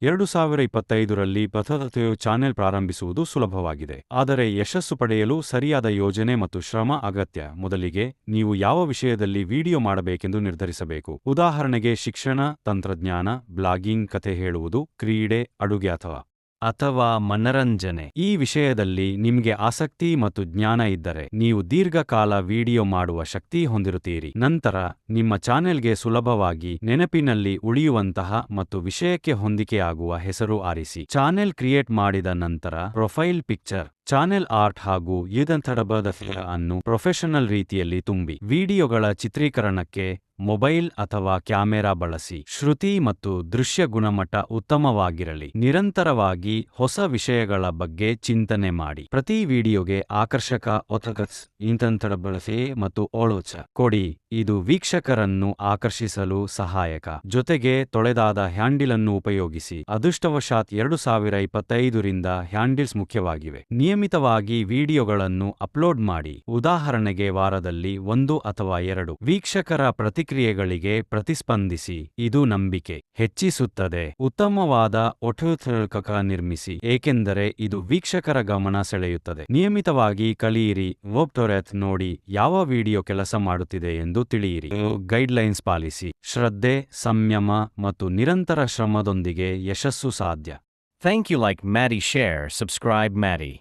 2025ರಲ್ಲಿ ಪಥದತೆಯು channel ಪ್ರಾರಂಭಿಸುವುದು ಸುಲಭವಾಗಿದೆ. ಆದರೆ ಯಶಸ್ಸು ಪಡೆಯಲು ಸರಿಯಾದ ಯೋಜನೆ ಮತ್ತು ಶ್ರಮ ಅಗತ್ಯ. ಮೊದಲಿಗೆ, ನೀವು ಯಾವ ವಿಷಯದಲ್ಲಿ ವಿಡಿಯೋ ಮಾಡಬೇಕೆಂದು ನಿರ್ಧರಿಸಬೇಕು. ಉದಾಹರಣೆಗೆ ಶಿಕ್ಷಣ, ತಂತ್ರಜ್ಞಾನ, ಬ್ಲಾಗಿಂಗ್, ಕಥೆ ಹೇಳುವುದು, ಕ್ರೀಡೆ, ಅಡುಗೆ ಅಥವಾ ಮನರಂಜನೆ. ಈ ವಿಷಯದಲ್ಲಿ ನಿಮಗೆ ಆಸಕ್ತಿ ಮತ್ತು ಜ್ಞಾನ ಇದ್ದರೆ ನೀವು ದೀರ್ಘಕಾಲ ವಿಡಿಯೋ ಮಾಡುವ ಶಕ್ತಿ ಹೊಂದಿರುತ್ತೀರಿ. ನಂತರ ನಿಮ್ಮ ಚಾನೆಲ್ಗೆ ಸುಲಭವಾಗಿ ನೆನಪಿನಲ್ಲಿ ಉಳಿಯುವಂತಹ ಮತ್ತು ವಿಷಯಕ್ಕೆ ಹೊಂದಿಕೆಯಾಗುವ ಹೆಸರು ಆರಿಸಿ. ಚಾನೆಲ್ ಕ್ರಿಯೇಟ್ ಮಾಡಿದ ನಂತರ ಪ್ರೊಫೈಲ್ ಪಿಕ್ಚರ್, ಚಾನೆಲ್ ಆರ್ಟ್ ಹಾಗೂ ಅನ್ನು ಪ್ರೊಫೆಷನಲ್ ರೀತಿಯಲ್ಲಿ ತುಂಬಿ. ವಿಡಿಯೋಗಳ ಚಿತ್ರೀಕರಣಕ್ಕೆ ಮೊಬೈಲ್ ಅಥವಾ ಕ್ಯಾಮೆರಾ ಬಳಸಿ. ಶ್ರುತಿ ಮತ್ತು ದೃಶ್ಯ ಗುಣಮಟ್ಟ ಉತ್ತಮವಾಗಿರಲಿ. ನಿರಂತರವಾಗಿ ಹೊಸ ವಿಷಯಗಳ ಬಗ್ಗೆ ಚಿಂತನೆ ಮಾಡಿ. ಪ್ರತಿ ವಿಡಿಯೋಗೆ ಆಕರ್ಷಕ ಬಳಸಿ ಮತ್ತು ಕೊಡಿ. ಇದು ವೀಕ್ಷಕರನ್ನು ಆಕರ್ಷಿಸಲು ಸಹಾಯಕ. ಜೊತೆಗೆ ತೊಳೆದಾದ ಹ್ಯಾಂಡಿಲ್ ಅನ್ನು ಉಪಯೋಗಿಸಿ. ಅದೃಷ್ಟವಶಾತ್ 2025ರಿಂದ ಹ್ಯಾಂಡಿಲ್ಸ್ ಮುಖ್ಯವಾಗಿವೆ. ನಿಯಮಿತವಾಗಿ ವಿಡಿಯೋಗಳನ್ನು ಅಪ್ಲೋಡ್ ಮಾಡಿ. ಉದಾಹರಣೆಗೆ ವಾರದಲ್ಲಿ 1 ಅಥವಾ 2 ವೀಕ್ಷಕರ ಪ್ರತಿಕ್ರಿಯೆಗಳಿಗೆ ಪ್ರತಿಸ್ಪಂದಿಸಿ. ಇದು ನಂಬಿಕೆ ಹೆಚ್ಚಿಸುತ್ತದೆ. ಉತ್ತಮವಾದ ನಿರ್ಮಿಸಿ, ಏಕೆಂದರೆ ಇದು ವೀಕ್ಷಕರ ಗಮನ ಸೆಳೆಯುತ್ತದೆ. ನಿಯಮಿತವಾಗಿ ಕಲಿಯಿರಿ. ನೋಡಿ ಯಾವ ವಿಡಿಯೋ ಕೆಲಸ ಮಾಡುತ್ತಿದೆ ಎಂದು ತಿಳಿಯಿರಿ. Guidelines policy. ಶ್ರದ್ಧೆ, ಸಂಯಮ ಮತ್ತು ನಿರಂತರ ಶ್ರಮದೊಂದಿಗೆ ಯಶಸ್ಸು ಸಾಧ್ಯ. Thank you. Like Maddie, share, subscribe Maddie.